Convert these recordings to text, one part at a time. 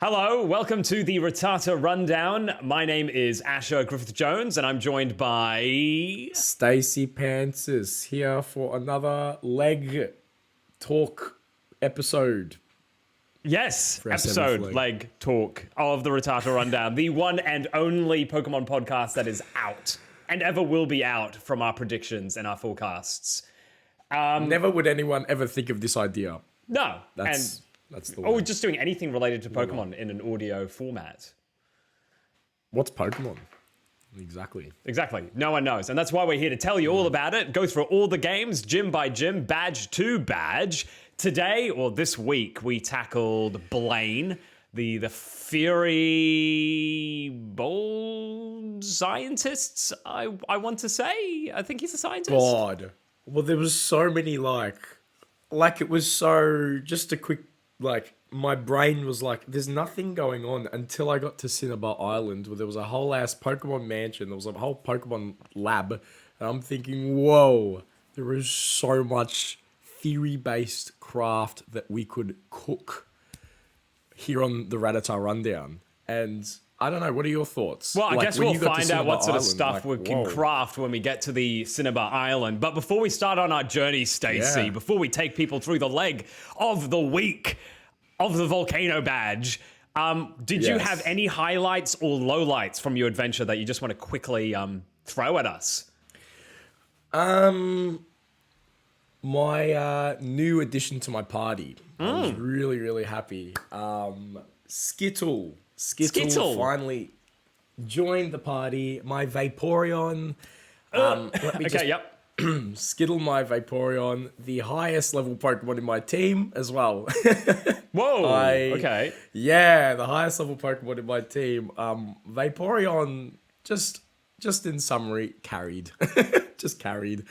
Hello, welcome to the Rattata Rundown. My name is Asher Griffith-Jones, and I'm joined by... Stacey Pantsis here for another leg talk episode. Yes, episode leg talk of the Rattata Rundown, the one and only Pokemon podcast that is out and ever will be out from our predictions and our forecasts. Never would anyone ever think of this idea. No, That's the or one. just doing anything related to Pokemon in an audio format. What's Pokemon? Exactly. No one knows. And that's why we're here to tell you all about it. Go through all the games, gym by gym, badge to badge. Today, or this week, we tackled Blaine, the Fury Bold scientists, I want to say. I think he's a scientist. God. Well, there was so many, like it was so, just a quick, my brain was like, there's nothing going on until I got to Cinnabar Island, where there was a whole ass Pokemon mansion, there was a whole Pokemon lab, and I'm thinking, whoa, there is so much theory-based craft that we could cook here on the Rattata Rundown. And I don't know, what are your thoughts? Well, I guess we'll find out what sort of stuff we can whoa. craft when we get to the Cinnabar Island. But before we start on our journey, Stacey, before we take people through the leg of the week of the Volcano Badge, did you have any highlights or lowlights from your adventure that you just want to quickly throw at us? My new addition to my party. I was really, really happy. Skittle finally joined the party. My Vaporeon. Let me Skittle my Vaporeon, the highest level Pokemon in my team as well. Whoa, okay. Yeah, the highest level Pokemon in my team. Vaporeon, just in summary, carried. Just carried.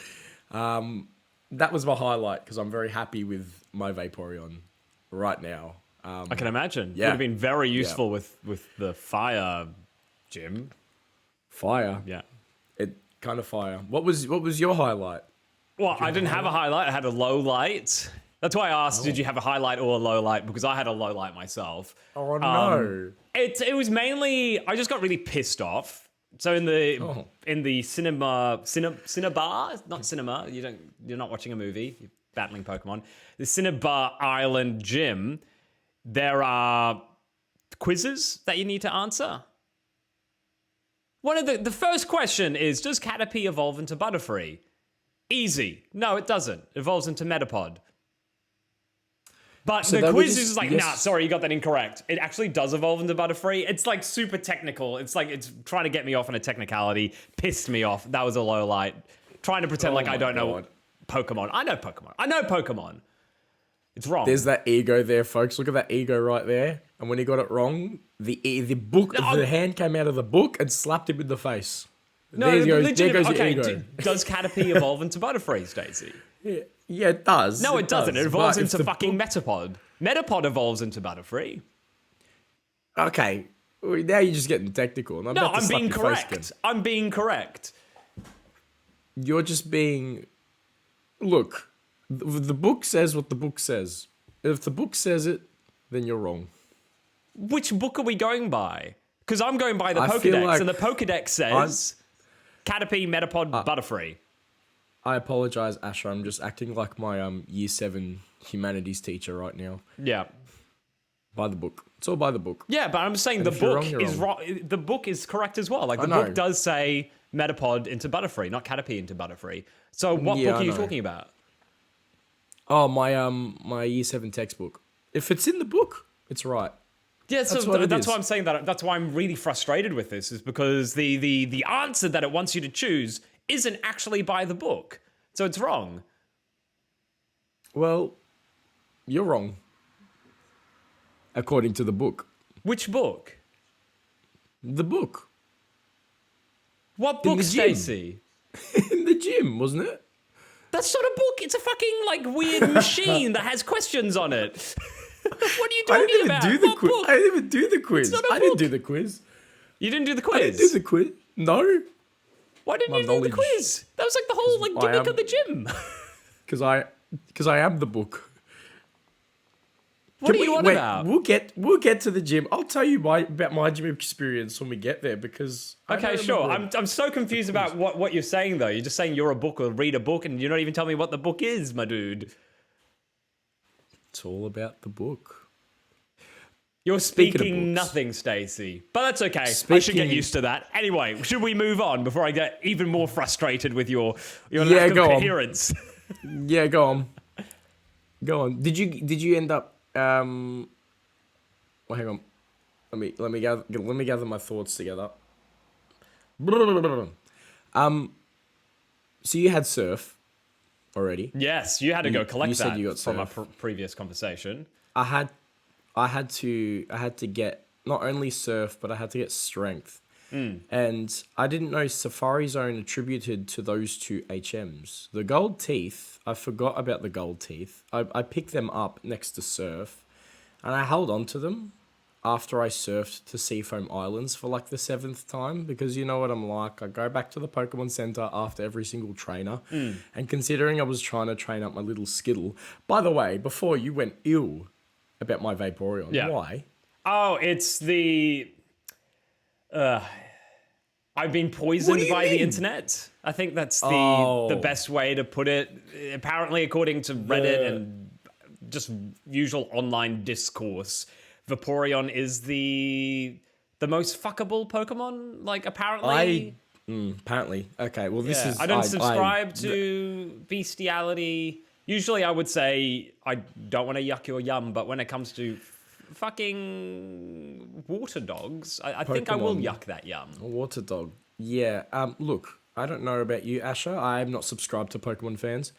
That was my highlight because I'm very happy with my Vaporeon right now. I can imagine. Yeah. Would have been very useful with the fire gym. Fire? Yeah. It kind of fire. What was your highlight? Well, I didn't have a highlight. I had a low light. That's why I asked, did you have a highlight or a low light? Because I had a low light myself. Oh, no. It was mainly, I just got really pissed off. So in the cinnabar, not cinema. You're not watching a movie. You're battling Pokemon. The Cinnabar Island gym, there are quizzes that you need to answer. One of the first question is, does Caterpie evolve into Butterfree? Easy. No, it doesn't. It evolves into Metapod. But so the quiz is like, nah, sorry, you got that incorrect. It actually does evolve into Butterfree. It's like super technical. It's like, it's trying to get me off on a technicality. Pissed me off. That was a low light. Trying to pretend like I don't know Pokemon. I know Pokemon. It's wrong. There's that ego there, folks. Look at that ego right there. And when he got it wrong, the hand came out of the book and slapped him in the face. No, there goes your ego. Does Caterpie evolve into Butterfree, Stacey? Yeah, it does. No, it doesn't. It evolves into fucking Metapod. Metapod evolves into Butterfree. Okay. Now you're just getting technical. And I'm being correct. I'm being correct. You're just being... Look, the book says what the book says. If the book says it, then you're wrong. Which book are we going by? Because I'm going by the Pokedex, and the Pokedex says Caterpie, Metapod, Butterfree. I apologize, Asher. I'm just acting like my year 7 humanities teacher right now. Yeah. By the book. It's all by the book. Yeah, but I'm saying the book is wrong. The book is correct as well. Like the book does say Metapod into Butterfree, not Caterpie into Butterfree. So what book are you talking about? Oh, my year 7 textbook. If it's in the book, it's right. Yeah, so that's why I'm saying that. That's why I'm really frustrated with this, is because the answer that it wants you to choose isn't actually by the book. So it's wrong. Well, you're wrong. According to the book. Which book? The book. What book, Stacey? In the gym, wasn't it? That's not a book. It's a fucking weird machine that has questions on it. What are you talking about? I didn't even do the quiz. I didn't do the quiz. You didn't do the quiz? I didn't do the quiz. No. Why didn't you do the quiz? That was like the whole gimmick of the gym. Because I am the book. What are you on about? We'll get to the gym. I'll tell you about my gym experience when we get there because. Okay, sure. I'm so confused about what you're saying though. You're just saying you're a book or read a book, and you're not even telling me what the book is, my dude. It's all about the book. You're speaking nothing, Stacey. But that's okay. I should get used to that. Anyway, should we move on before I get even more frustrated with your lack of coherence? Yeah, go on. Go on. Did you end up? Well, hang on. Let me gather my thoughts together. So you had surf already. Yes, you had to go collect that you got from our previous conversation. I had to get not only surf, but I had to get strength. And I didn't know Safari Zone attributed to those two HMs. The gold teeth, I forgot about the gold teeth. I picked them up next to surf, and I held on to them after I surfed to Seafoam Islands for like the 7th time, because you know what I'm like. I go back to the Pokemon Center after every single trainer, and considering I was trying to train up my little Skittle. By the way, before you went ill about my Vaporeon, why? Oh, it's the... I've been poisoned by the internet. I think that's the best way to put it. Apparently, according to Reddit and just usual online discourse, Vaporeon is the most fuckable Pokemon. Like, apparently. Apparently. Okay, well, this is... I don't subscribe to bestiality. Usually, I would say I don't want to yuck your yum, but when it comes to fucking water dogs, I think I will yuck that yum. A water dog. Yeah. Look, I don't know about you, Asher. I'm not subscribed to Pokemon fans.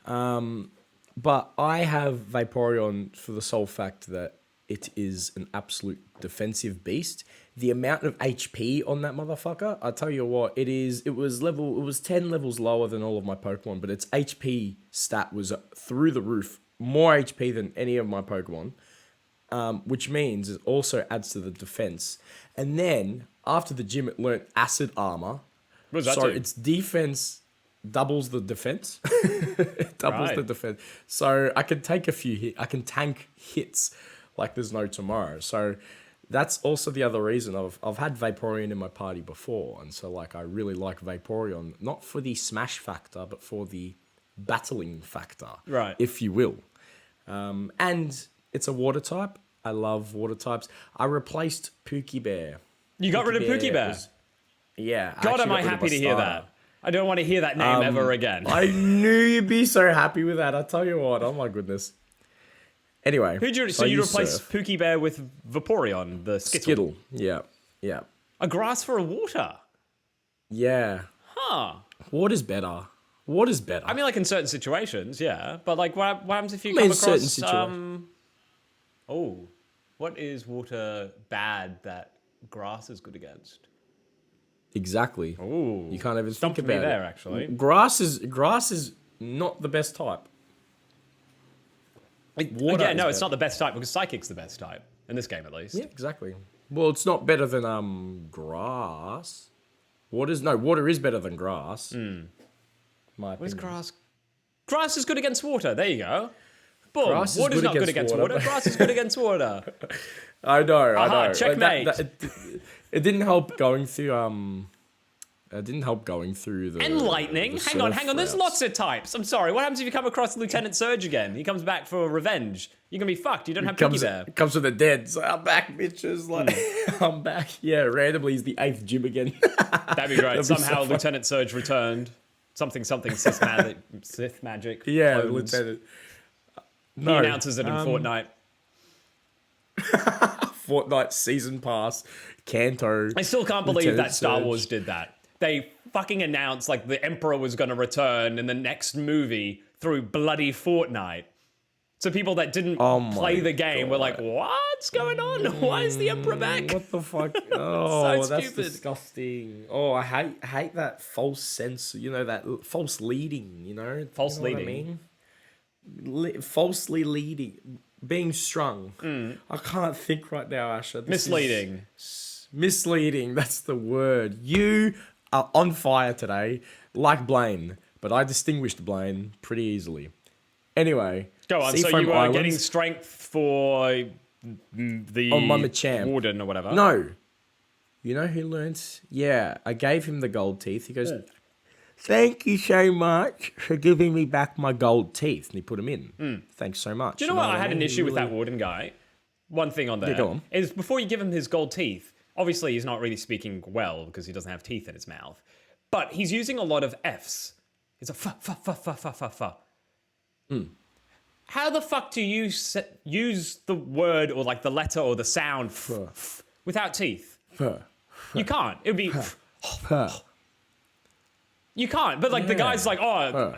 But I have Vaporeon for the sole fact that it is an absolute defensive beast. The amount of HP on that motherfucker, I tell you what, it was 10 levels lower than all of my Pokemon, but its HP stat was through the roof, more HP than any of my Pokemon. Which means it also adds to the defense. And then after the gym, it learnt acid armor. What does that so do? its defense doubles the defense. It doubles the defense. So I can take a few hits. I can tank hits like there's no tomorrow. So that's also the other reason I've had Vaporeon in my party before, and so like I really like Vaporeon, not for the smash factor, but for the battling factor, right? If you will, and. It's a water type. I love water types. I replaced Pookie Bear. You got rid of Pookie Bear? Yeah. God, am I happy to hear that. I don't want to hear that name ever again. I knew you'd be so happy with that. I'll tell you what. Oh, my goodness. Anyway. So you replaced Pookie Bear with Vaporeon, the Skittle? Yeah. Yeah. A grass for a water? Yeah. Huh. Water's better. Water's better. I mean, like in certain situations, yeah. But like, what happens if you come across... what is water bad that grass is good against? Exactly. Ooh. You can't even think about it. there, actually. Grass is not the best type. It's not the best type because Psychic's the best type. In this game, at least. Yeah, exactly. Well, it's not better than grass. Water is better than grass. What is grass? Grass is good against water. There you go. Boom. Water's not good against water. Grass is good against water. I know. Checkmate. It didn't help going through. It didn't help going through the. And lightning. Hang on. There's lots of types. I'm sorry. What happens if you come across Lieutenant Surge again? He comes back for revenge. You're gonna be fucked. You don't have Pookie Bear. Comes with the dead. So I'm back, bitches. Like I'm back. Yeah. Randomly, he's the 8th gym again. That'd be great. Somehow Lieutenant Surge returned. Something Sith magic. Yeah, clones. Lieutenant. He announces it in Fortnite. Fortnite season pass, Kanto. I still can't believe that Star Wars did that. They fucking announced like the Emperor was going to return in the next movie through bloody Fortnite. So people that didn't play the game were like, what's going on? Why is the Emperor back? What the fuck? Oh, so that's stupid. Disgusting. Oh, I hate that false sense, that false leading, False leading. What I mean? Falsely leading. Being strung. I can't think right now, Asher. Misleading. Misleading, that's the word. You are on fire today, like Blaine, but I distinguished Blaine pretty easily. Anyway. Go on. So Seafoam you were Islands. getting strength for the Mama Champ. warden or whatever. No. You know who learnt? Yeah, I gave him the gold teeth. He goes, thank you so much for giving me back my gold teeth. And he put them in. Thanks so much. Do you know what? I had an issue with that warden guy. One thing on there go on. is before you give him his gold teeth, obviously he's not really speaking well because he doesn't have teeth in his mouth. But he's using a lot of Fs. It's a fa. How the fuck do you use the word or like the letter or the sound without teeth? You can't. It would be... You can't. But like the guy's like,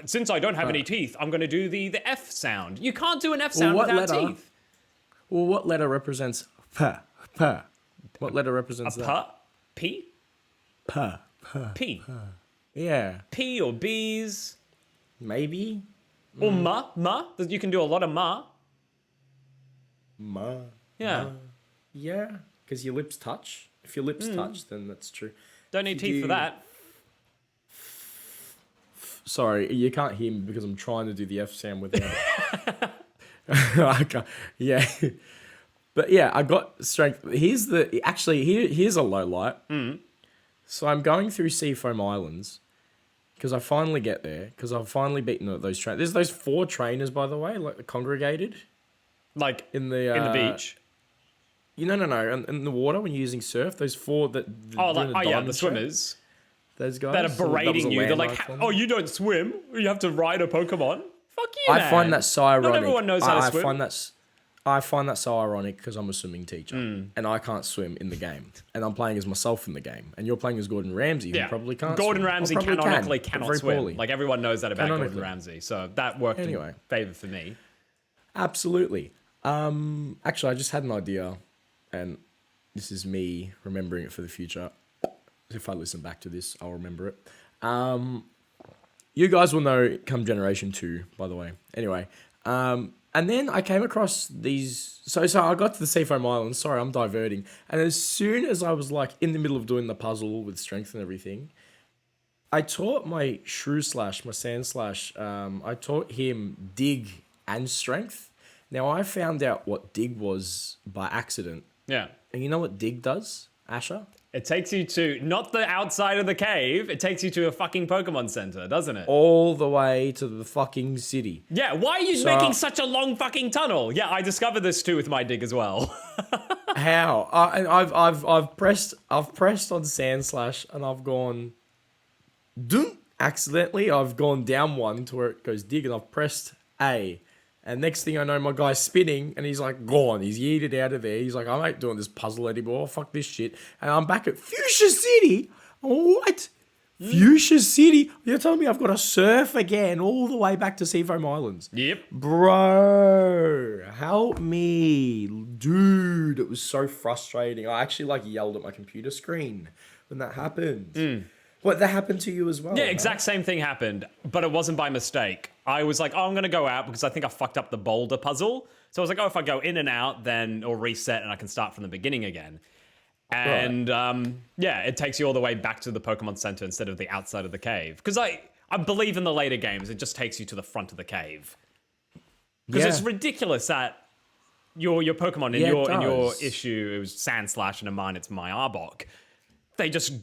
since I don't have any teeth, I'm going to do the F sound. You can't do an F sound without teeth. Well, what letter represents p? What letter represents that? P? P. Yeah. P or B's. Maybe. Or ma. You can do a lot of ma. Ma. Yeah. Yeah. Because your lips touch. If your lips touch, then that's true. Don't need teeth for that. Sorry, you can't hear me because I'm trying to do the F sound without it. I can't. Yeah. But yeah, I got strength. Here's a low light. So I'm going through Seafoam Islands because I finally get there because I've finally beaten those trainers. There's those 4 trainers, by the way, like congregated. Like in the beach. No. In the water when you're using surf, those 4 that. The swimmers. Those guys that are berating you. They're like, you don't swim. You have to ride a Pokemon. Fuck you, man. I find that so ironic. Not everyone knows how to swim. I find that so ironic because I'm a swimming teacher and I can't swim in the game. And I'm playing as myself in the game. And you're playing as Gordon Ramsay, who probably can't Gordon swim. Ramsay canonically cannot swim. Poorly. Like, everyone knows that about Gordon Ramsay. So that worked in favour for me. Absolutely. Actually, I just had an idea. And this is me remembering it for the future. If I listen back to this, I'll remember it. You guys will know come Generation 2, by the way. Anyway, and then I came across these... So I got to the Seafoam Islands. Sorry, I'm diverting. And as soon as I was like in the middle of doing the puzzle with strength and everything, I taught my Shrew Slash, my Sand Slash, I taught him Dig and Strength. Now, I found out what Dig was by accident. Yeah. And you know what Dig does, Asher? It takes you to, not the outside of the cave, it takes you to a fucking Pokemon Center, doesn't it? All the way to the fucking city. Yeah, why are you making such a long fucking tunnel? Yeah, I discovered this too with my dig as well. How? I've pressed on Sand Slash and I've gone accidentally. I've gone down one to where it goes dig and I've pressed A. And next thing I know, my guy's spinning and he's like gone. He's yeeted out of there. He's like, I ain't doing this puzzle anymore. Fuck this shit. And I'm back at Fuchsia City. What? Fuchsia City? You're telling me I've got to surf again all the way back to Seafoam Islands? Yep. Bro, help me. Dude, it was so frustrating. I actually yelled at my computer screen when that happened. What, that happened to you as well? Yeah, exact same thing happened, but it wasn't by mistake. I was like, I'm going to go out because I think I fucked up the boulder puzzle. So I was like, if I go in and out, then it'll reset and I can start from the beginning again. And it takes you all the way back to the Pokemon Center instead of the outside of the cave. Because I believe in the later games, it just takes you to the front of the cave. Because it's ridiculous that your Pokemon in your issue, it was Sand Slash, and in mine it's my Arbok. They just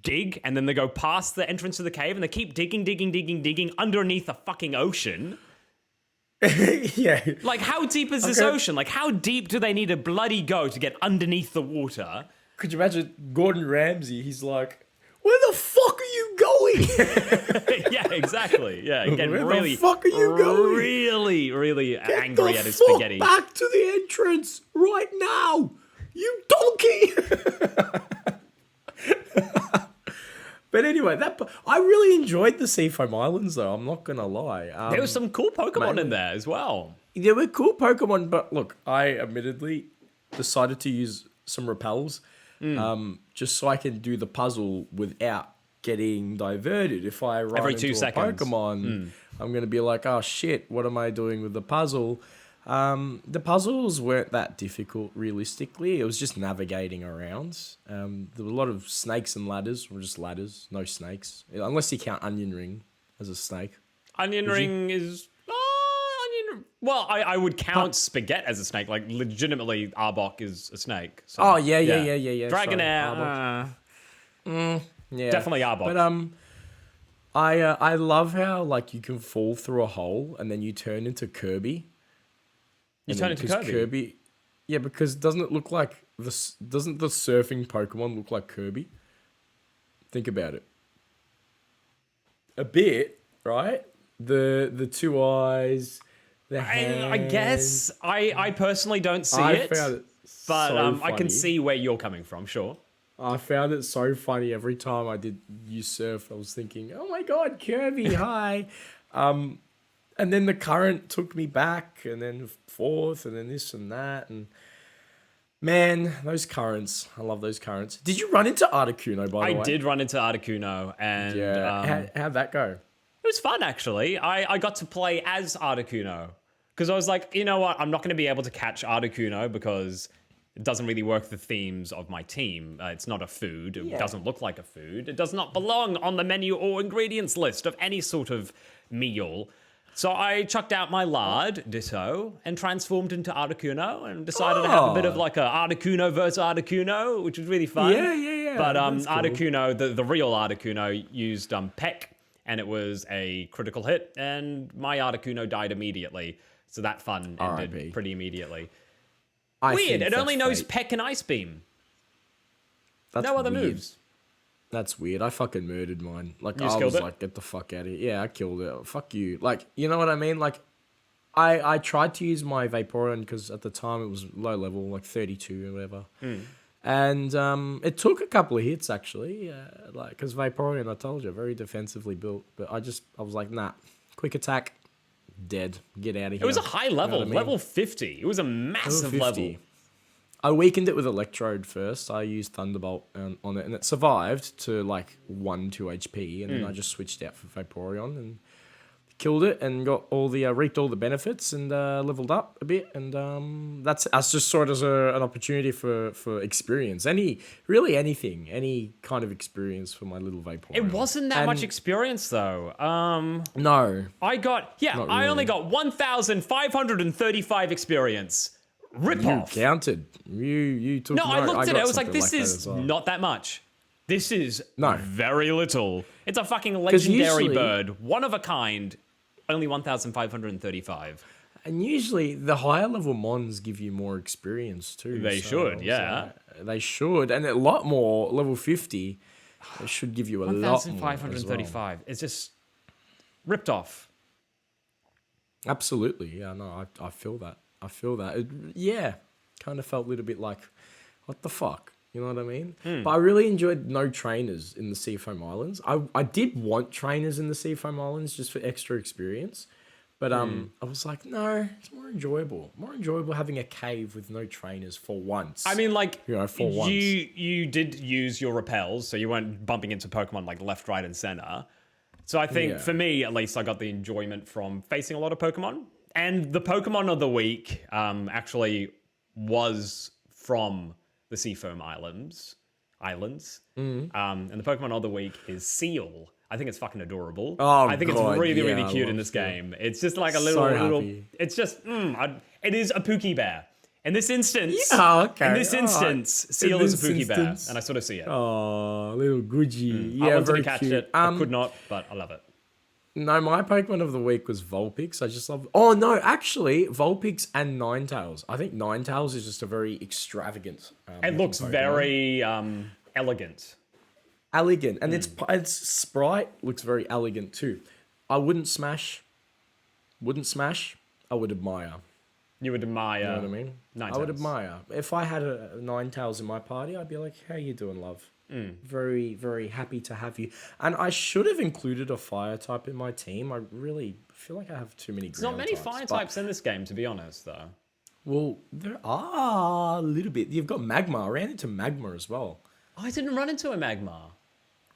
dig and then they go past the entrance to the cave and they keep digging underneath the fucking ocean. Yeah. Like, how deep is this ocean? Like, how deep do they need to bloody go to get underneath the water? Could you imagine Gordon Ramsay? He's like, where the fuck are you going? Yeah, exactly. Yeah, again, where the fuck are you going? Really angry at his spaghetti. Get the fuck back to the entrance right now, you donkey! But anyway, I really enjoyed the Seafoam Islands, though. I'm not gonna lie. There was some cool Pokemon in there as well. There were cool Pokemon, but look, I admittedly decided to use some repels, just so I can do the puzzle without getting diverted. If I run Every into 2 a seconds. Pokemon, I'm gonna be like, oh shit, what am I doing with the puzzle? The puzzles weren't that difficult, realistically. It was just navigating around. There were a lot of snakes and ladders, or just ladders, no snakes. Unless you count Onion Ring as a snake. Onion Ring is... Well, I would count Spaghetti as a snake. Like, legitimately, Arbok is a snake. So, Oh, yeah. Dragonair. Yeah. Definitely Arbok. But I love how like you can fall through a hole and then you turn into Kirby. You turn into Kirby? Yeah, because doesn't it look like doesn't the surfing Pokemon look like Kirby? Think about it. A bit, right? The two eyes, the hands. I guess I personally don't see I it, found it but so I can funny. see where you're coming from. Sure. I found it so funny every time I did use surf. I was thinking, "Oh my god, Kirby, hi!" And then the current took me back, and then forth, and then this and that, and man, those currents. I love those currents. Did you run into Articuno by the way? I did run into Articuno, and Yeah. How'd that go? it was fun actually. I got to play as Articuno because I was like, you know what, I'm not going to be able to catch Articuno because it doesn't really work the themes of my team. It's not a food. It doesn't look like a food. It does not belong on the menu or ingredients list of any sort of meal. So I chucked out my lard, Ditto, and transformed into Articuno and decided to have a bit of like a Articuno versus Articuno, which was really fun. Yeah. But That's cool. Articuno, the real Articuno, used Peck, and it was a critical hit, and my Articuno died immediately. So that fun ended RIP. pretty immediately. I Weird, think it only that's knows fate. Peck and Ice Beam. That's No other weird. moves. That's weird. I fucking murdered mine. Like, You just I killed was it? like, get the fuck out of here. Yeah, I killed it. Fuck you. Like, you know what I mean? Like, I tried to use my Vaporeon because at the time it was low level, like 32 or whatever. And it took a couple of hits, actually. Like, because Vaporeon, I told you, very defensively built. But I was like, nah. Quick attack, dead. Get out of here. It was a high level, what I mean? level 50. It was a massive level. I weakened it with Electrode first. I used Thunderbolt on it, and it survived to like 2 HP, and then I just switched out for Vaporeon and killed it, and got all the reaped all the benefits, and leveled up a bit, and that's just sort of an opportunity for experience. Any kind of experience for my little Vaporeon. It wasn't that much experience, though. No. I only got 1,535 experience. Rip You off. counted. You took. No, I looked at it. I was like, something this that is as well. not that much. This is No. very little. It's a fucking legendary usually- bird. One of a kind. Only 1,535. And usually the higher level mons give you more experience too. They should, yeah. They should, and a lot more. Level 50, they should give you a lot more. as well. 1,535. It's just ripped off. Absolutely, yeah. No, I feel that. Yeah, kind of felt a little bit like, what the fuck? You know what I mean? But I really enjoyed no trainers in the Seafoam Islands. I did want trainers in the Seafoam Islands just for extra experience. But I was like, no, it's more enjoyable. More enjoyable having a cave with no trainers for once. I mean, like, for once. you did use your repels, so you weren't bumping into Pokemon like left, right, and center. So I think, for me, at least, I got the enjoyment from facing a lot of Pokemon. And the Pokemon of the week actually was from the Seafoam Islands. And the Pokemon of the week is Seal. I think it's fucking adorable. Oh, I think God, it's really, yeah, really I cute in love this Seal. game. It's just like a So little. happy. It's just. It is a Pookie Bear. In this instance. Yeah, okay. In this All right. instance, Seal In is a this Pookie Bear, instance. and I sort of see it. Oh, little Gucci. I Yeah, wanted very to catch cute. it. I could not, but I love it. No, my Pokemon of the week was Vulpix. I just love. Oh no, actually, Vulpix and Ninetales. I think Ninetales is just a very extravagant. It looks Pokemon. very elegant. Elegant, and its sprite looks very elegant too. I wouldn't smash. I would admire. You would admire. You know what I mean? Ninetales. I would admire. If I had a Ninetales in my party, I'd be like, "How you doing, love? Very, very happy to have you." And I should have included a fire type in my team. I really feel like I have too many. There's not many fire types in this game, to be honest, though. Well, there are a little bit. You've got Magma. I ran into Magma as well. Oh, I didn't run into a Magma.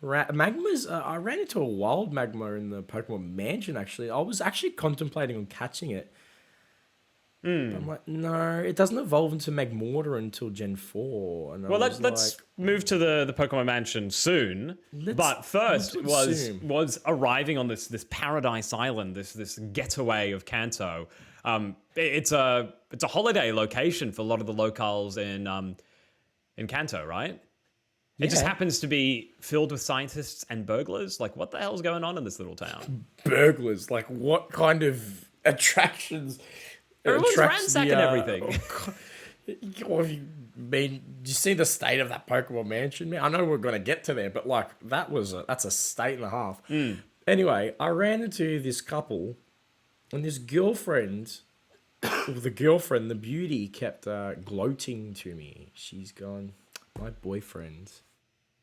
Magma's. I ran into a wild Magma in the Pokemon Mansion. Actually, I was actually contemplating on catching it. But I'm like, no, it doesn't evolve into Magmortar until Gen 4. And Well, let's move to the Pokemon Mansion soon. But first do it was soon. arriving on this Paradise Island, this getaway of Kanto. It's a holiday location for a lot of the locals in Kanto, right? It just happens to be filled with scientists and burglars. Like, what the hell's going on in this little town? Burglars, like what kind of attractions? Everyone's ransacking everything. What have you been? Do you see the state of that Pokemon mansion, man? I know we're gonna get to there, but like that's a state and a half. Anyway, I ran into this couple, and this girlfriend, the beauty, kept gloating to me. She's gone, my boyfriend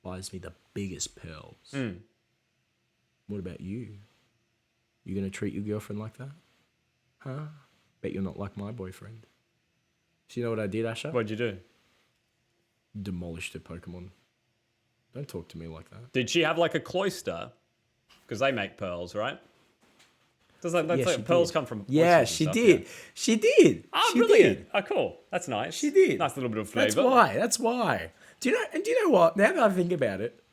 buys me the biggest pearls. What about you? You gonna treat your girlfriend like that? Huh? Bet you're not like my boyfriend. So you know what I did, Asher? What'd you do? Demolished her Pokemon. Don't talk to me like that. Did she have like a cloister? Because they make pearls, right? Does that, that's like pearls come from? Yeah, she did. Yeah. She did. Oh, she brilliant! Did. Oh, cool. That's nice. She did. Nice little bit of flavor. That's why. Do you know what? Now that I think about it,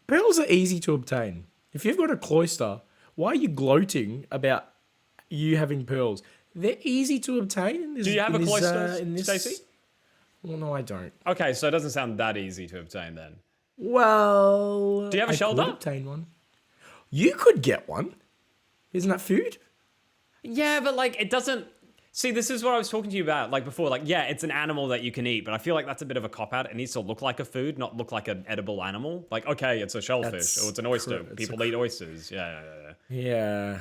pearls are easy to obtain. If you've got a cloister, why are you gloating about you having pearls? They're easy to obtain. Do you have a cloister, Stacey? Well, no, I don't. Okay, so it doesn't sound that easy to obtain then. Well, do you have a shelter? I could obtain one. You could get one. Isn't that food? Yeah, but like it doesn't. See, this is what I was talking to you about like before. Like, yeah, it's an animal that you can eat, but I feel like that's a bit of a cop out. It needs to look like a food, not look like an edible animal. Like, okay, it's a shellfish or it's an oyster. People eat oysters. Yeah. Yeah.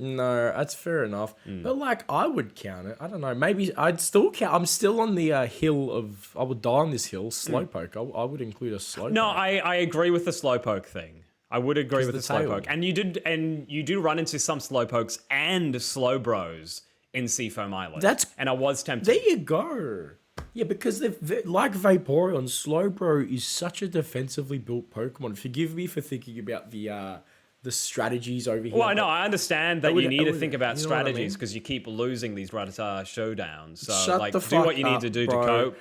No, that's fair enough. But like, I would count it. I don't know. Maybe I'd still count. I'm still on the hill of. I would die on this hill. Slowpoke. I would include a slowpoke. No, I agree with the slowpoke thing. I would agree with the slowpoke. And you do run into some slowpokes and slowbros in Seafoam Island. And I was tempted. There you go. Yeah, because they're like Vaporeon, Slowbro is such a defensively built Pokemon. Forgive me for thinking about the strategies over here. Well, no, I understand that you need to think about strategies because you keep losing these Rattata showdowns. So, Shut like, the do fuck what you need to do to cope.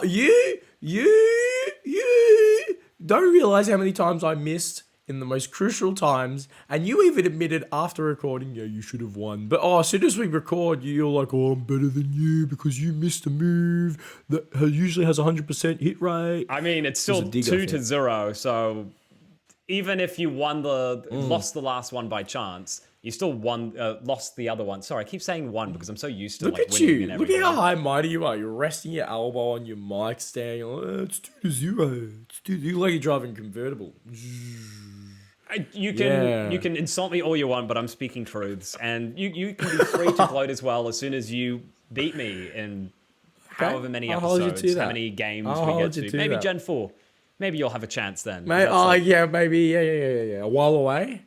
You don't realize how many times I missed in the most crucial times, and you even admitted after recording, yeah, you should have won. But as soon as we record, you're like, oh, I'm better than you because you missed a move that usually has 100% hit rate. I mean, it's still 2-0, so even if you lost the last one by chance, you still lost the other one. Sorry, I keep saying one because I'm so used to winning and everything. Look at how high mighty you are. You're resting your elbow on your mic stand. You're like, it's 2-0. It's 2-0. Like you're driving a convertible. You can insult me all you want, but I'm speaking truths, and you can be free to gloat as well as soon as you beat me in however many episodes, how many games we get to. Maybe Gen 4. Maybe you'll have a chance then. Yeah, maybe. Yeah. A while away,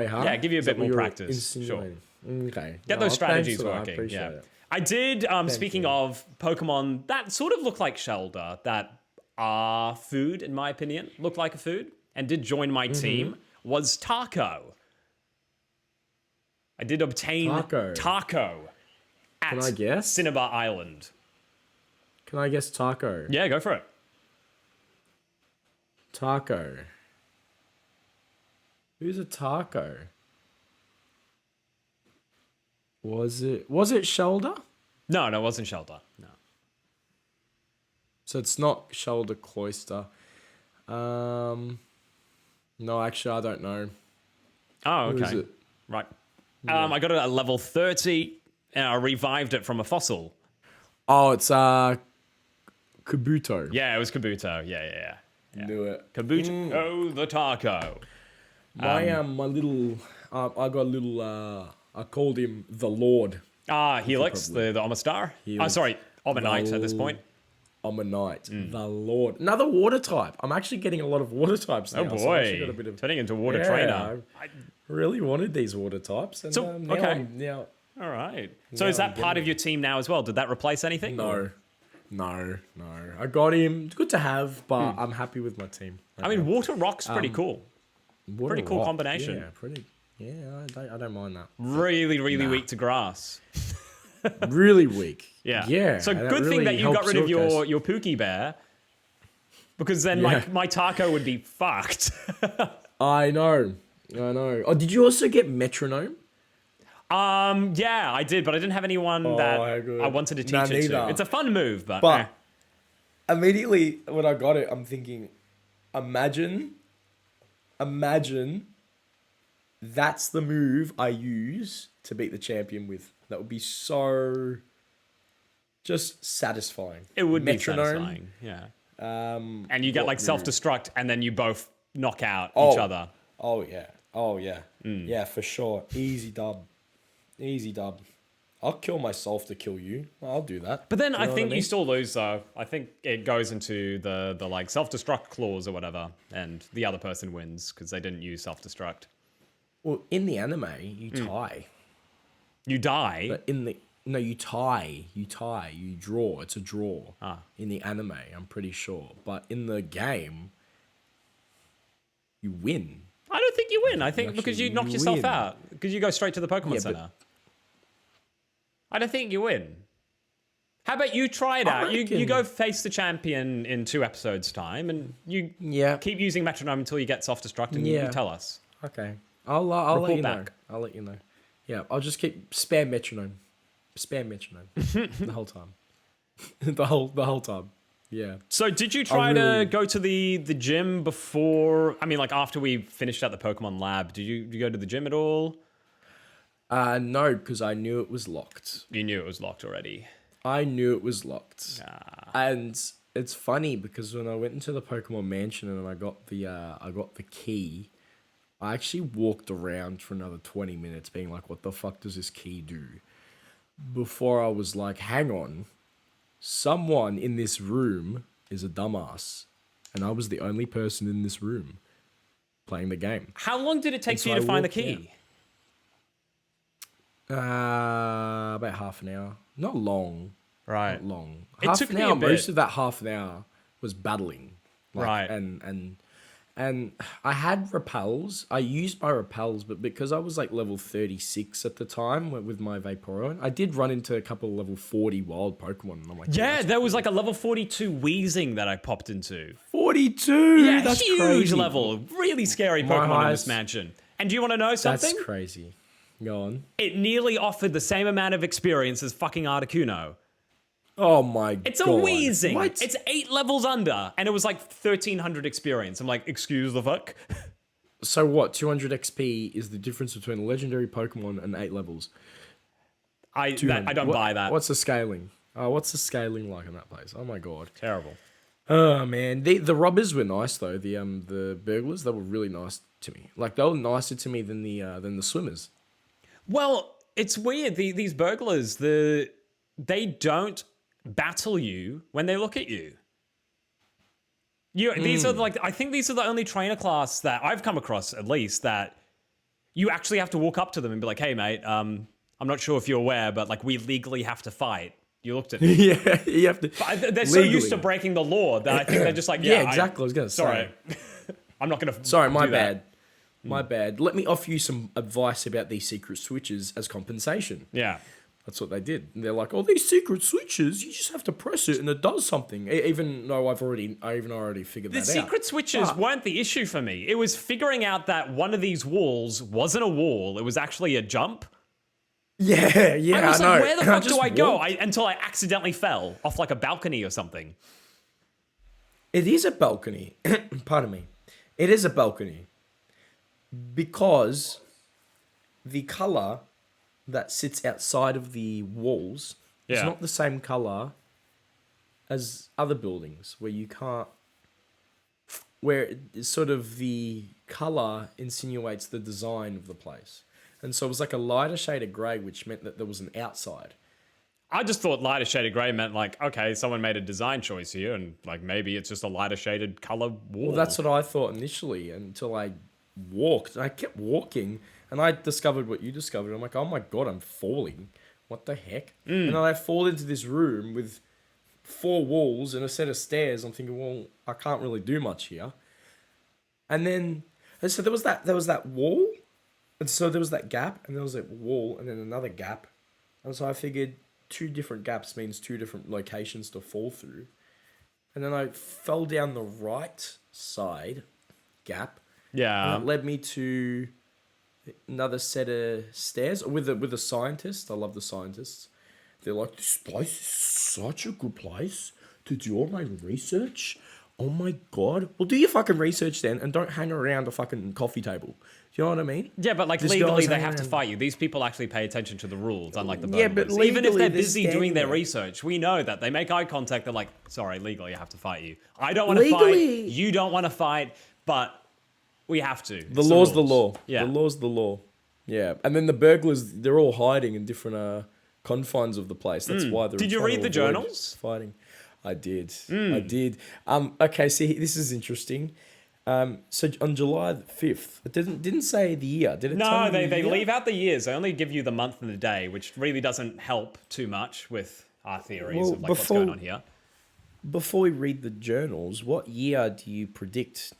huh? Yeah, give you a bit more practice. Sure. Okay. Get those strategies working. Yeah. I did. Speaking of Pokemon that sort of look like Shelder, that are food in my opinion, look like a food, and did join my team, was Taco. I did obtain Taco at Can I guess? Cinnabar Island. Can I guess Taco? Yeah, go for it. Taco. Who's a Taco? Was it Shoulder? No, it wasn't Shelder. No. So it's not Shoulder Cloister. No, actually, I don't know. Oh, okay. Who is it? Right. I got it at level 30, and I revived it from a fossil. Oh, it's Kabuto. Yeah, it was Kabuto. Yeah. Knew it. Kabuto the Taco. My little, I got a little, I called him the Lord. Helix, the Omastar? Sorry, Omanite at this point. Omanite, the Lord. Another water type. I'm actually getting a lot of water types now. Oh boy, so got a bit of, turning into water trainer. I really wanted these water types. And, now, all right. So is that part of your team now as well? Did that replace anything? No. I got him. Good to have, but I'm happy with my team. I mean, Water Rock's pretty cool. Pretty cool combination. Yeah, pretty. Yeah, I don't mind that. Really weak to grass. Really weak. Yeah. So good thing that you got rid of your Pookie Bear, because then my Taco would be fucked. I know. Oh, did you also get Metronome? Yeah, I did, but I didn't have anyone that I wanted to teach it to. It's a fun move, but immediately when I got it, I'm thinking, imagine that's the move I use to beat the champion with. That would be so just satisfying. it would be satisfying. Yeah. And you get like self-destruct, and then you both knock out each other. Oh yeah. Yeah, for sure. Easy dub. I'll kill myself to kill you. I'll do that. But then I think you still lose, though. I think it goes into the like self-destruct clause or whatever, and the other person wins because they didn't use self-destruct. Well, in the anime, you tie. You die. But you tie. You draw. It's a draw. In the anime, I'm pretty sure. But in the game, you win. I don't think you win. I think because you knock yourself out. Because you go straight to the Pokemon Center. I don't think you win. How about you try it out? You go face the champion in 2 episodes' time, and you keep using metronome until you get self-destruct, and you tell us. Okay. I'll let you know. I'll let you know. Yeah, I'll just keep spam metronome. The whole time. the whole time. Yeah. So did you try to go to the gym before? I mean, like after we finished at the Pokemon lab, did you go to the gym at all? No, because I knew it was locked. You knew it was locked already. I knew it was locked. And it's funny because when I went into the Pokemon Mansion and I got the key, I actually walked around for another 20 minutes being like, what the fuck does this key do? Before I was like, hang on. Someone in this room is a dumbass. And I was the only person in this room playing the game. How long did it take for you to find the key? About half an hour. Not long. Right. Not long. It took me a bit. Most of that half an hour was battling. Right. And I had repels. I used my repels, but because I was like level 36 at the time with my Vaporeon, I did run into a couple of level 40 wild Pokemon. And I'm like, yeah, there was like a level 42 Weezing that I popped into. 42? Yeah, that's huge crazy. Level. Really scary Pokemon in this mansion. And do you want to know something? That's crazy. Go on. It nearly offered the same amount of experience as fucking Articuno. Oh my god. It's a Weezing. What? It's 8 levels under, and it was like 1300 experience. I'm like, excuse the fuck? So what? 200 XP is the difference between a legendary Pokemon and 8 levels. I don't buy that. What's the scaling? What's the scaling like in that place? Oh my god. Terrible. Oh man. The robbers were nice though. The burglars, they were really nice to me. Like they were nicer to me than the swimmers. Well, it's weird. These burglars, they don't battle you when they look at you. These are like, I think these are the only trainer class that I've come across, at least, that you actually have to walk up to them and be like, "Hey, mate, I'm not sure if you're aware, but like we legally have to fight." You looked at me. Yeah, you have to. But they're so used to breaking the law that I think they're just like, yeah, exactly. I was gonna say. Sorry, I'm not gonna. Sorry, my bad. My bad. Let me offer you some advice about these secret switches as compensation. Yeah. That's what they did. And they're like, oh, these secret switches, you just have to press it and it does something. Even though I already figured that out. The secret switches weren't the issue for me. It was figuring out that one of these walls wasn't a wall. It was actually a jump. Yeah, I was know. Like, where the fuck do I go? Until I accidentally fell off like a balcony or something. It is a balcony. Pardon me. It is a balcony. Because the colour that sits outside of the walls is not the same colour as other buildings where it's sort of the colour insinuates the design of the place. And so it was like a lighter shade of grey, which meant that there was an outside. I just thought lighter shade of grey meant like, okay, someone made a design choice here and like maybe it's just a lighter shaded colour wall. Well, that's what I thought initially until I walked. And I kept walking and I discovered what you discovered. I'm like, oh my god, I'm falling. What the heck? And then I fall into this room with 4 walls and a set of stairs. I'm thinking, well, I can't really do much here. And so there was that wall. And so there was that gap and there was a wall and then another gap. And so I figured 2 different gaps means 2 different locations to fall through. And then I fell down the right side gap. Yeah. And it led me to another set of stairs with a scientist. I love the scientists. They're like, this place is such a good place to do all my research. Oh my god. Well, do your fucking research then, and don't hang around the fucking coffee table. Do you know what I mean? Yeah, but like This legally, guy's they hanging have to around. fight you. These people actually pay attention to the rules, unlike the Yeah, but burglars. Even if legally, they're they're busy doing standing their there. research, we know that they make eye contact. They're like, "Sorry, legally, I have to fight you. I don't want to fight. Legally. You don't want to fight, but we have to. The law's the rules." law. Yeah. The law's the law. Yeah. And then the burglars, they're all hiding in different confines of the place. That's why they're Did you trying read to the avoid journals? Fighting. I did. I did. Okay, see, this is interesting. So on July the 5th, it didn't say the year, did it? No, tell you the they year? leave out the years. They only give you the month and the day, which really doesn't help too much with our theories Well, of like what's going on here. Before we read the journals, what year do you predict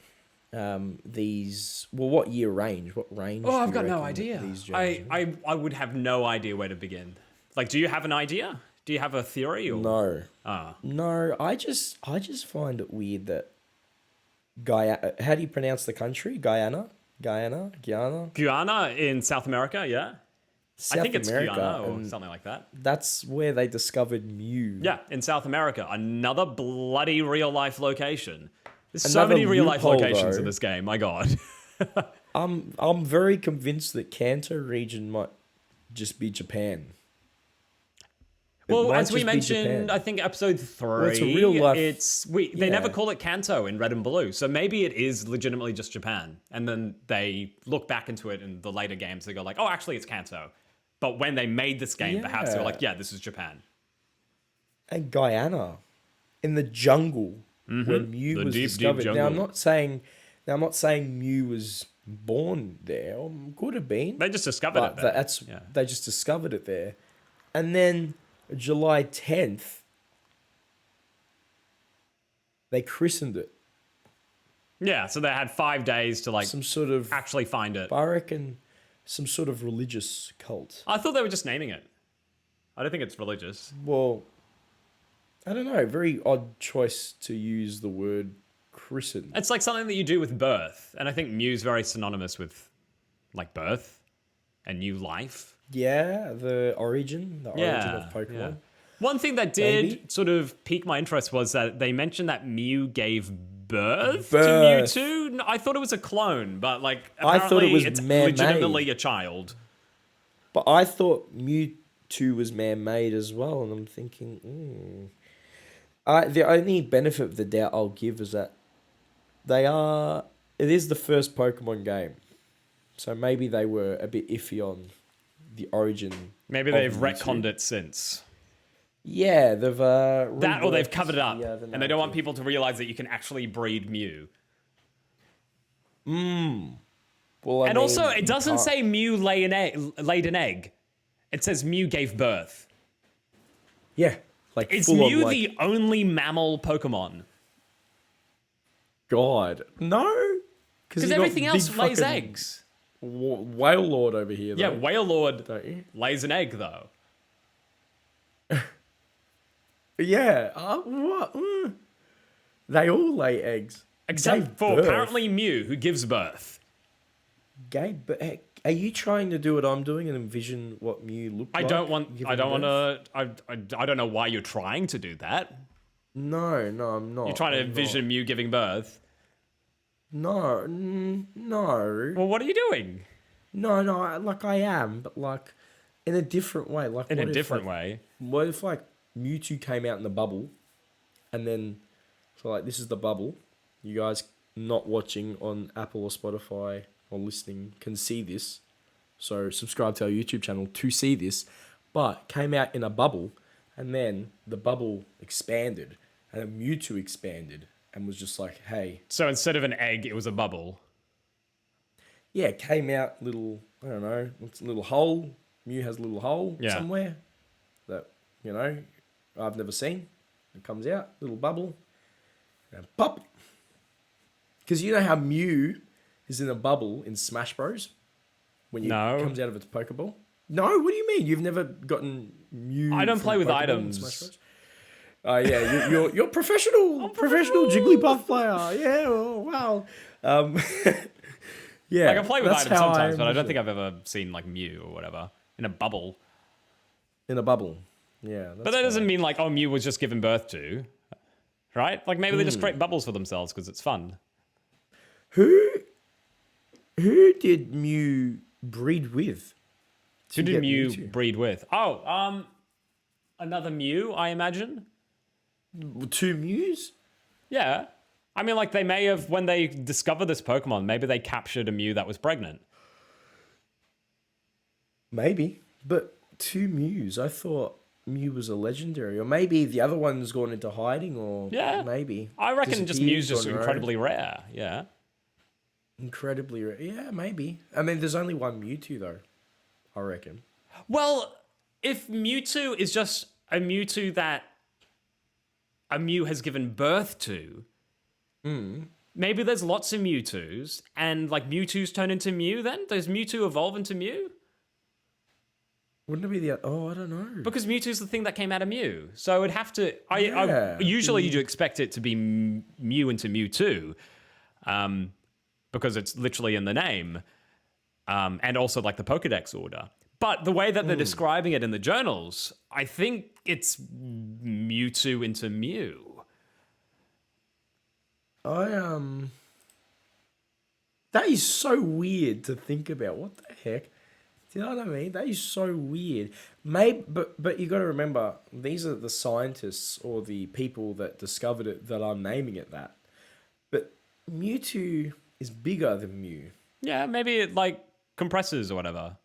these? Well, what year range? What range? Oh, do I've you got no reckon idea. These journals are? I would have no idea where to begin. Like, do you have an idea? Do you have a theory? Or? No. Ah. No, I just find it weird that Guyana. How do you pronounce the country? Guyana. Guyana in South America, yeah? South I think it's America, Guyana or and something like that. that's where they discovered Mew. Yeah, in South America. Another bloody real life location. There's so Another many real life loophole, locations though. in this game, my god. I'm very convinced that Kanto region might just be Japan. It Well, might as we just be mentioned, Japan. I think episode 3, it's a real life- they never yeah. call it Kanto in Red and Blue, so maybe it is legitimately just Japan. And then they look back into it in the later games, they go like, oh, actually it's Kanto. But when they made this game, perhaps they were Yeah. like, yeah, this is Japan. And Guyana, in the jungle where Mew The was deep, deep discovered. Now jungle. I'm not saying Mew was born there. Or could have been. They just discovered But it there. that's Yeah. they just discovered it there, and then July 10th, they christened it. Yeah, so they had 5 days to like Some sort of, actually find it. I reckon, some sort of religious cult. I thought they were just naming it. I don't think it's religious. Well, I don't know. Very odd choice to use the word christen. It's like something that you do with birth. And I think Mew's very synonymous with like birth and new life. Yeah, the origin of Pokemon. Yeah. One thing that did Maybe. sort of pique my interest was that they mentioned that Mew gave birth to Birth. Mewtwo. No, I thought it was a clone, but like I apparently thought it was it's man-made. legitimately a child. But I thought Mewtwo was man-made as well, and I'm thinking, the only benefit of the doubt I'll give is that it is the first Pokemon game. So maybe they were a bit iffy on the origin. Maybe of they've Mewtwo. retconned it since. Yeah, they've That or they've reworked covered it up. the And they don't want narrative. people to realize that you can actually breed Mew. Well, I And mean, also, it you doesn't can't- say Mew laid an egg. It says Mew gave birth. Yeah, like Is full on, Mew like, the only mammal Pokemon? god? No, Because everything else lays eggs. Whale Lord over here. Yeah, though, Whale Lord don't you? lays an egg, though. Yeah. What? They all lay eggs. Except Gave for birth. apparently Mew, who gives birth. Are you trying to do what I'm doing and envision what Mew looked like? I don't want giving to. birth? I don't know why you're trying to do that. No, I'm not. You're trying to I'm envision Mew giving birth. not. No. Well, what are you doing? No. Like I am, but like in a different way. Like In what a if, different like, way. What if like Mewtwo came out in the bubble, and then so like this is the bubble. You guys not watching on Apple or Spotify or listening can see this. So subscribe to our YouTube channel to see this. But came out in a bubble, and then the bubble expanded, and then Mewtwo expanded, and was just like, hey, So instead of an egg, it was a bubble. yeah, came out little, I don't know, it's a little hole. Mew has a little hole Yeah. somewhere that, I've never seen. It comes out, little bubble, and pop. Because you know how Mew is in a bubble in Smash Bros? When it No. comes out of its Pokeball? No, what do you mean? You've never gotten Mew I don't from play a with Pokeball in items. Smash Bros? Yeah, you're professional, professional Jigglypuff player. Yeah, oh, wow. Yeah, Like I play with that's items how sometimes, but I don't envision think I've ever seen like Mew or whatever in a bubble. in a bubble. Yeah, But that doesn't mean like, oh, Mew was just given birth to, right? Like maybe they just create bubbles for themselves because it's fun. Who did Mew breed with? Who did get Mew Mewtwo? breed with? Oh, another Mew, I imagine. 2 Mews? Yeah. I mean, like, they may have, when they discovered this Pokemon, maybe they captured a Mew that was pregnant. Maybe, but 2 Mews. I thought Mew was a legendary, or maybe the other one's gone into hiding, or Yeah. maybe I reckon just Mew's just disappears on her own. incredibly rare. Yeah. Incredibly rare. Yeah, maybe. I mean, there's only one Mewtwo though. I reckon. Well, if Mewtwo is just a Mewtwo that a Mew has given birth to, maybe there's lots of Mewtwo's, and like Mewtwo's turn into Mew then? Does Mewtwo evolve into Mew? Wouldn't it be the? Oh, I don't know. Because Mewtwo's the thing that came out of Mew. So it'd have to... Yeah. Usually you'd expect it to be Mew into Mewtwo, because it's literally in the name, and also like the Pokedex order. But the way that they're describing it in the journals, I think it's Mewtwo into Mew. That is so weird to think about. What the heck? Do you know what I mean? That is so weird. Maybe, but you got to remember, these are the scientists or the people that discovered it that are naming it that. But Mewtwo is bigger than Mew. Yeah, maybe it like compresses or whatever.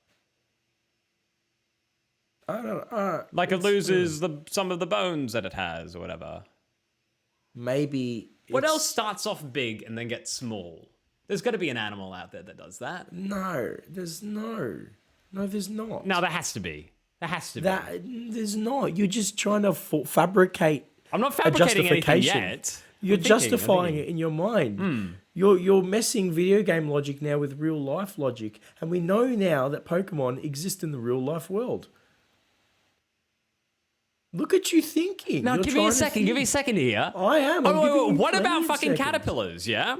I don't know. Like it loses some of the bones that it has or whatever. Maybe. What else starts off big and then gets small? There's got to be an animal out there that does that. No, there's no. No, there's not. No, there has to be. There has to be. There's not. You're just trying to fabricate. I'm not fabricating anything justification. yet. You're I'm thinking. justifying it in your mind. You're messing video game logic now with real life logic, and we know now that Pokemon exist in the real life world. Look at you thinking. Now, You're give me a trying to second. Give me a think. second here. I am. I'm Oh, giving you what plenty about of fucking seconds. caterpillars? Yeah.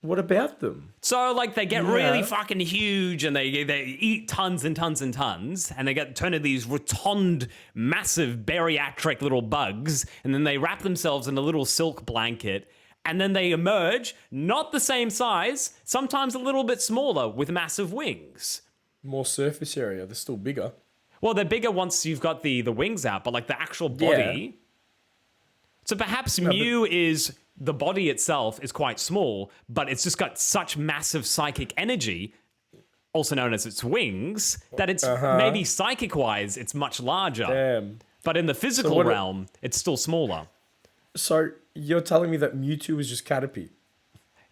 What about them? So, like, they get Yeah. really fucking huge, and they eat tons and tons and tons, and they get turned into these rotund, massive, bariatric little bugs, and then they wrap themselves in a little silk blanket, and then they emerge, not the same size, sometimes a little bit smaller, with massive wings. More surface area. They're still bigger. Well, they're bigger once you've got the wings out, but like the actual body. Yeah. So perhaps Mew is the body itself is quite small, but it's just got such massive psychic energy, also known as its wings, that it's maybe psychic-wise it's much larger. Damn. But in the physical what realm, it's still smaller. So you're telling me that Mewtwo is just Caterpie?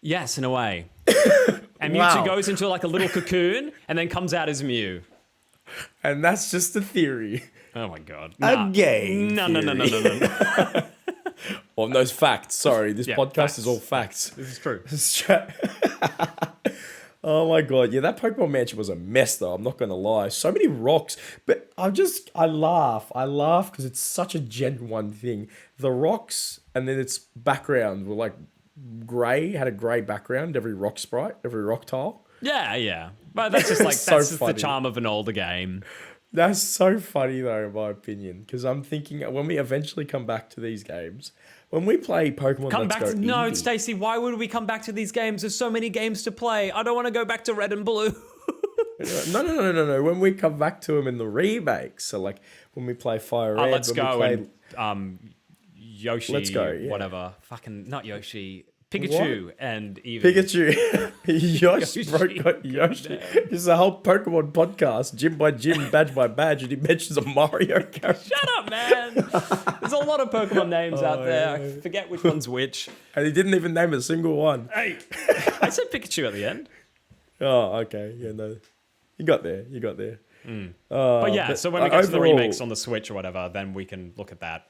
Yes, in a way. And Wow. Mewtwo goes into like a little cocoon and then comes out as Mew. And that's just a theory. Oh my god. A game No. Well, those facts. Sorry, this Yeah, podcast facts. is all facts. This is true. Oh my god, yeah, that Pokemon Mansion was a mess though, I'm not gonna lie. So many rocks, but I laugh because it's such a Gen 1 thing. The rocks and then its background were like grey, had a grey background, every rock sprite, every rock tile. Yeah. But that's just like, So that's just the funny. charm of an older game. That's so funny though, in my opinion, because I'm thinking when we eventually come back to these games, when we play Pokemon Come Let's back Go to... No, Eevee- Stacey, why would we come back to these games? There's so many games to play. I don't want to go back to Red and Blue. No. When we come back to them in the remakes, so like when we play Fire Red, Let's when go we play, and Yoshi, Let's Go, yeah. whatever. Fucking, not Yoshi. Pikachu and Eevee. Pikachu, Yoshi, bro, Yoshi. got Yoshi. This is a whole Pokemon podcast, gym by gym, badge by badge, and he mentions a Mario character. Shut up, man. There's a lot of Pokemon names out there. I forget which one's which. And he didn't even name a single one. Hey, I said Pikachu at the end. Oh, okay. Yeah, no. You got there. But yeah, so when we get to the overall, remakes on the Switch or whatever, then we can look at that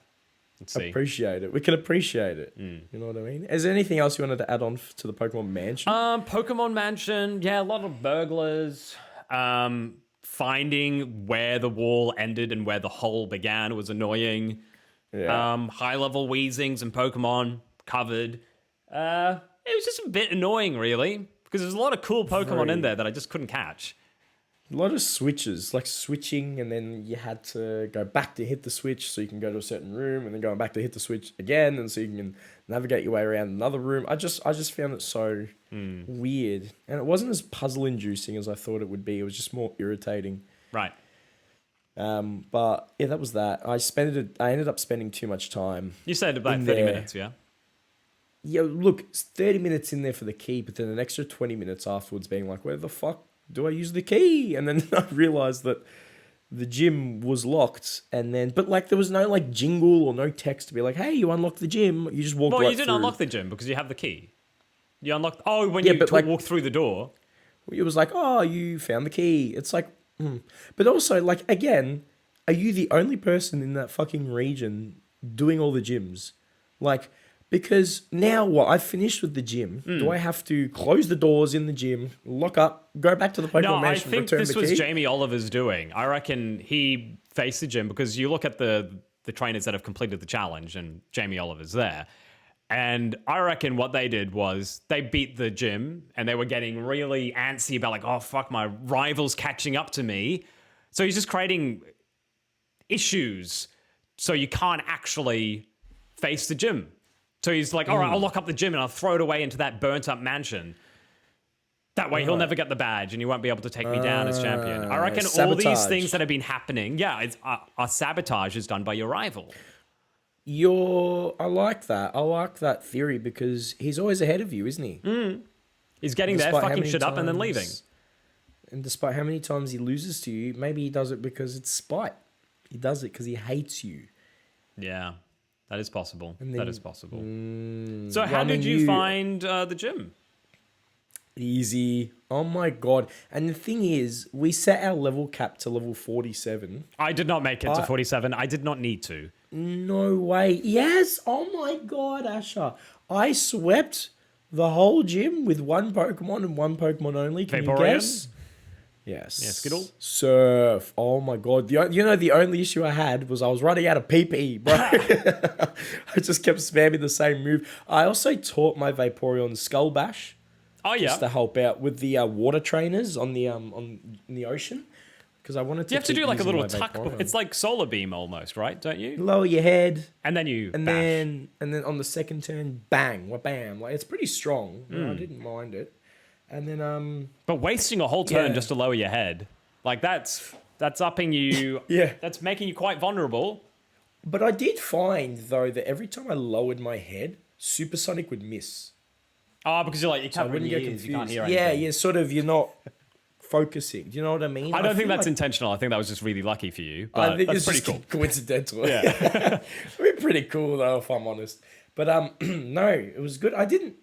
and see. appreciate it. We can appreciate it. You know what I mean? Is there anything else you wanted to add on to the Pokemon Mansion? Pokemon Mansion, yeah, a lot of burglars. Finding where the wall ended and where the hole began was annoying. Yeah. High-level Weezings and Pokemon covered. It was just a bit annoying, really. Because there's a lot of cool Pokemon in Very. there that I just couldn't catch. A lot of switches, like switching, and then you had to go back to hit the switch so you can go to a certain room, and then going back to hit the switch again, and so you can navigate your way around another room. I just found it so weird, and it wasn't as puzzle inducing as I thought it would be. It was just more irritating. Right. But yeah, that was that. I ended up spending too much time. You said about in 30 there. minutes, yeah? Yeah, look, it's 30 minutes in there for the key, but then an extra 20 minutes afterwards being like, where the fuck do I use the key? And then I realized that the gym was locked, and then, but like there was no like jingle or no text to be like, hey, you unlocked the gym. You just walked right Well, you didn't through. unlock the gym because you have the key. You unlocked... Oh, when Yeah, you but, like- walk through the door. It was like, oh, you found the key. It's like, But also, like, again, are you the only person in that fucking region doing all the gyms? Like, because now what? I've finished with the gym. Do I have to close the doors in the gym, lock up, go back to the Pokemon No, I Mansion, think return this the was key? Jamie Oliver's doing. I reckon he faced the gym because you look at the trainers that have completed the challenge and Jamie Oliver's there. And I reckon what they did was they beat the gym and they were getting really antsy about like, oh, fuck, my rival's catching up to me. So he's just creating issues so you can't actually face the gym. So he's like, all right, I'll lock up the gym and I'll throw it away into that burnt up mansion. That way he'll never get the badge and he won't be able to take me down as champion. I reckon all these sabotage. things that have been happening, are sabotage is done by your rival. I like that. I like that theory because he's always ahead of you, isn't he? He's getting there, Despite how fucking many shit up and then times- leaving. And despite how many times he loses to you, maybe he does it because it's spite. He does it because he hates you. Yeah, that is possible. And That then- is possible. So how I did mean, you you- find the gym? Easy. Oh my god. And the thing is, we set our level cap to level 47. I did not make it to 47. I did not need to. No way. Yes. Oh my god, Asher. I swept the whole gym with one Pokemon and one Pokemon only. Can you Vaporeon? guess? Yes. Yeah, Skittle? Surf. Oh my god. The only issue I had was I was running out of PP, bro. I just kept spamming the same move. I also taught my Vaporeon Skull Bash. Oh, yeah. Just to help out with the water trainers on the in the ocean, because I wanted to. You have to keep do like a using little my tuck. Vaporeon. It's like Solar Beam almost, right? Don't you? Lower your head, And then you and bash. then on the second turn, bang, bam! Like it's pretty strong. I didn't mind it. And then But wasting a whole turn Yeah. just to lower your head, like that's upping you. Yeah. That's making you quite vulnerable. but I did find though that every time I lowered my head, Supersonic would miss. Oh, because you're like you're So I covering wouldn't your get ears, confused. you can't hear Yeah, anything. yeah, sort of. You're not focusing. Do you know what I mean? I don't think feel that's like- intentional. I think that was just really lucky for you. I But think that's it's pretty just cool. coincidental. Yeah. We're pretty cool though, if I'm honest. But no, it was good. I didn't.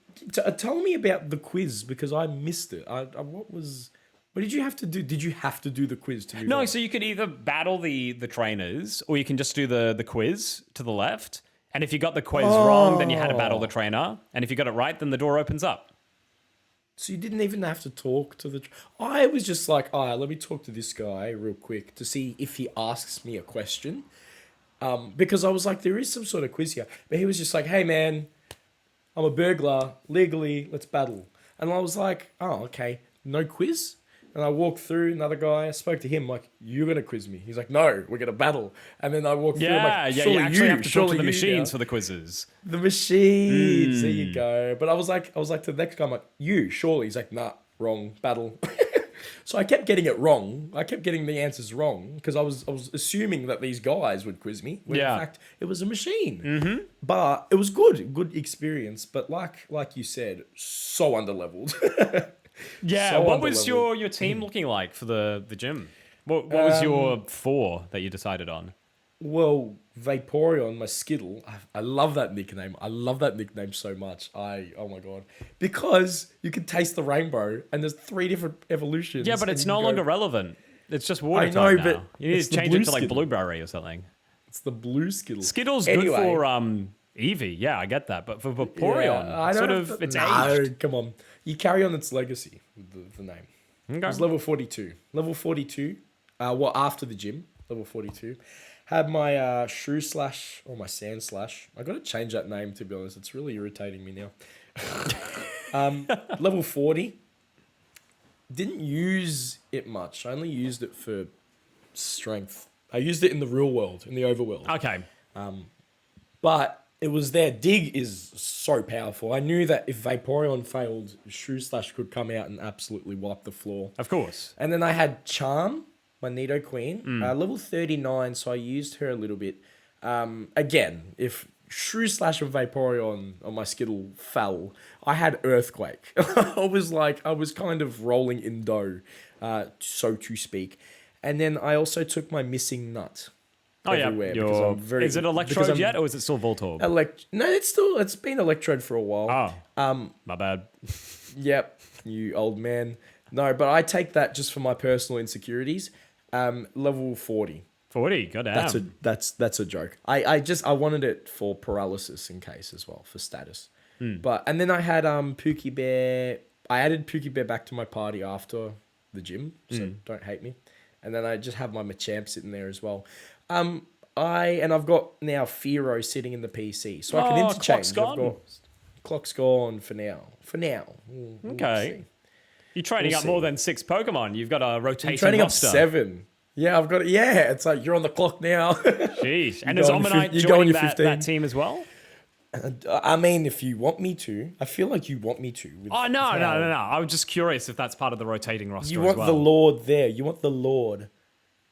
Tell me about the quiz because I missed it. What did you have to do? Did you have to do the quiz to move No, on? so you could either battle the trainers, or you can just do the quiz to the left. And if you got the quiz wrong, then you had to battle the trainer. And if you got it right, then the door opens up. So you didn't even have to talk to the. I was just like, all right, let me talk to this guy real quick to see if he asks me a question. Because I was like, there is some sort of quiz here, but he was just like, hey man, I'm a burglar legally. Let's battle. And I was like, oh okay, no quiz. And I walked through another guy. I spoke to him like, you're gonna quiz me. He's like, no, we're gonna battle. And then I walked through. I'm Yeah, like, yeah, surely you actually have to talk to surely the you machines now." for the quizzes. The machines. There you go. But I was like to the next guy, I'm like, you, surely. He's like, nah, wrong, battle. So I kept getting it wrong. I kept getting the answers wrong because I was assuming that these guys would quiz me. When Yeah. in fact it was a machine. Mm-hmm. But it was good experience. But like you said, so underleveled. Yeah, So what was underleveled. your team looking like for the gym? What was your 4 that you decided on? Well, Vaporeon, my Skittle, I love that nickname. I love that nickname so much. Oh my god, because you can taste the rainbow, and there's 3 different evolutions. Yeah, but and it's you no can go- longer relevant. It's just water I know, type but now. You need it's to the change it blue to like Skittle. blueberry or something. It's the blue Skittle. Skittle's Anyway. good for Eevee. Yeah, I get that. But for Vaporeon, I don't sort have of to- it's no, aged. come on. You carry on its legacy with the name. It Okay. was level 42. Level 42. Well, after the gym, level 42. Had my shrew slash or my sand slash. I got to change that name to be honest. It's really irritating me now. Level 40. didn't use it much. I only used it for strength. I used it in the real world, in the overworld. Okay. But it was there. Dig is so powerful. I knew that if Vaporeon failed, Shrew could come out and absolutely wipe the floor. Of course. And then I had Charm, my Nido Queen, level 39, so I used her a little bit. Again, if Shrew and Vaporeon on my Skittle fell, I had Earthquake. I was kind of rolling in dough, so to speak. And then I also took my Missing Nut. Everywhere because I'm very. Is it Electrode yet, or is it still Voltorb? No, it's been Electrode for a while. Oh, my bad. Yep, you old man. No, but I take that just for my personal insecurities. Level 40. 40, goddamn. That's a joke. I wanted it for paralysis in case as well for status. And then I had Pookie Bear. I added Pookie Bear back to my party after the gym, so don't hate me. And then I just have my Machamp sitting there as well. I've got now Fearow sitting in the PC, so I can interchange. Clock's gone for now. Okay. You're training up more than 6 Pokemon. You've got a rotation I'm training roster. up 7. Yeah, I've got it. Yeah, it's like you're on the clock now. Jeez. And is Omanyte joining that team as well? I mean, if you want me to. I feel like you want me to. No. I was just curious if that's part of the rotating roster You want the Lord there. You want the Lord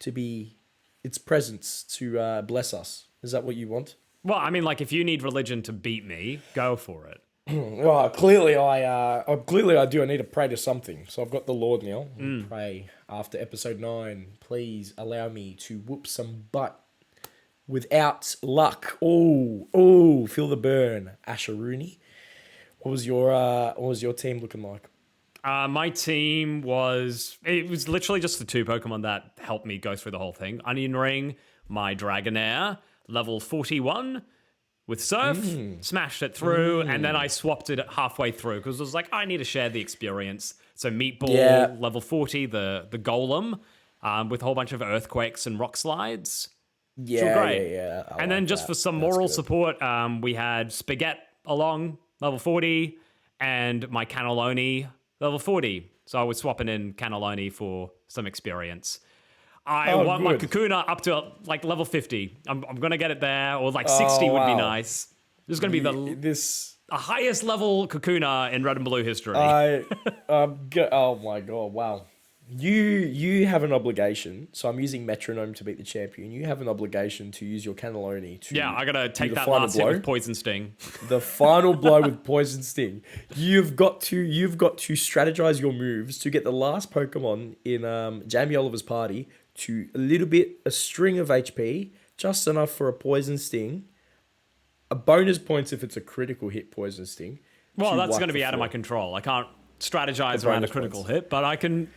to be its presence to bless us. Is that what you want? Well, I mean, like, if you need religion to beat me, go for it. Well, clearly I do. I need to pray to something. So I've got the Lord now. Pray after episode 9. Please allow me to whoop some butt without luck. Oh, feel the burn. Asheroony. What was your team looking like? My team was literally just the 2 Pokemon that helped me go through the whole thing. Onion Ring, my Dragonair, level 41 with Surf, smashed it through, and then I swapped it halfway through because I was like, I need to share the experience. So Meatball, level 40, the Golem, with a whole bunch of Earthquakes and Rock Slides. Yeah. And then just for some moral support, we had Spaghetti along, level 40, and my Cannelloni, level 40. So I was swapping in Cannelloni for some experience. I want my Kakuna up to like level 50. I'm going to get it there, or like 60 would be nice. This is going to be the highest level Kakuna in Red and Blue history. Oh my god, wow. You have an obligation, so I'm using Metronome to beat the champion. You have an obligation to use your Cannelloni to I gotta take that last hit with Poison Sting. The final blow with Poison Sting. You've got to strategize your moves to get the last Pokemon in Jamie Oliver's party to a string of HP, just enough for a Poison Sting. A bonus points if it's a critical hit Poison Sting. Well, that's going to be out of my control. I can't strategize around a critical hit, but I can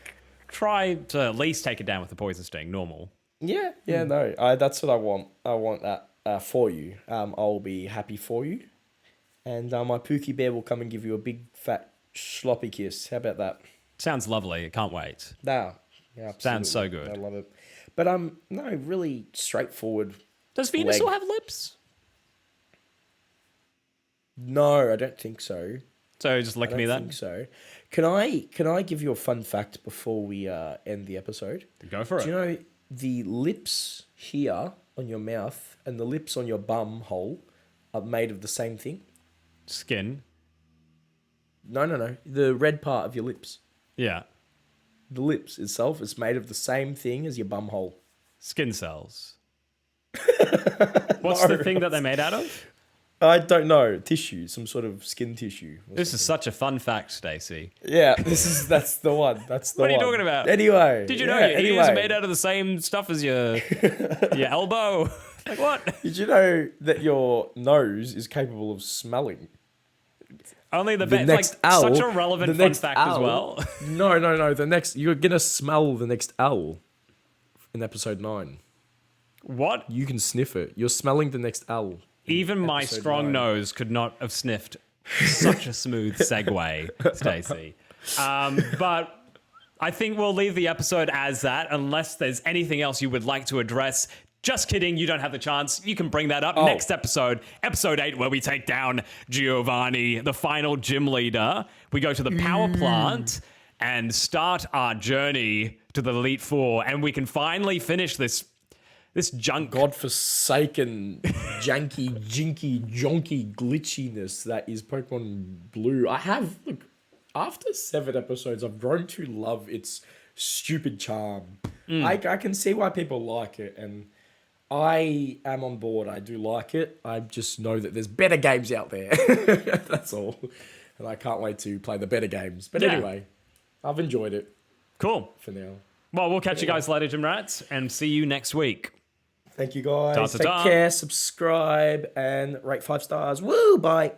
try to at least take it down with the Poison Sting, normal. Yeah, no, that's what I want. I want that for you. I'll be happy for you. And my Pookie Bear will come and give you a big, fat, sloppy kiss. How about that? Sounds lovely. I can't wait. Yeah, absolutely. Sounds so good. I love it. But, no, really straightforward. Does Venusaur have lips? No, I don't think so. So just lick me then? I don't think so. Can I give you a fun fact before we end the episode? Go for it. Do you know the lips here on your mouth and the lips on your bum hole are made of the same thing? Skin? No. The red part of your lips. Yeah. The lips itself is made of the same thing as your bum hole. Skin cells. What's the thing that they're made out of? I don't know. Tissue, some sort of skin tissue. This is such a fun fact, Stacey. Yeah, that's the one. That's the one. What are you talking about? Anyway. Did you know your ears are made out of the same stuff as your elbow? Like what? Did you know that your nose is capable of smelling? Only the next owl. Such a relevant fun fact as well. No. You're gonna smell the next owl in episode 9. What? You can sniff it. You're smelling the next owl. Even my strong nose could not have sniffed such a smooth segue, Stacey. But I think we'll leave the episode as that, unless there's anything else you would like to address. Just kidding, you don't have the chance. You can bring that up next episode, episode 8, where we take down Giovanni, the final gym leader. We go to the power plant, and start our journey to the Elite Four, and we can finally finish this junk. Godforsaken, janky, jinky, jonky glitchiness that is Pokemon Blue. Look, after 7 episodes, I've grown to love its stupid charm. I can see why people like it, and I am on board. I do like it. I just know that there's better games out there. That's all. And I can't wait to play the better games. But anyway, I've enjoyed it. Cool. For now. Well, we'll catch you guys later, Gym Rats, and see you next week. Thank you, guys. Ta-ta-ta. Take care, subscribe, and rate 5 stars. Woo, bye.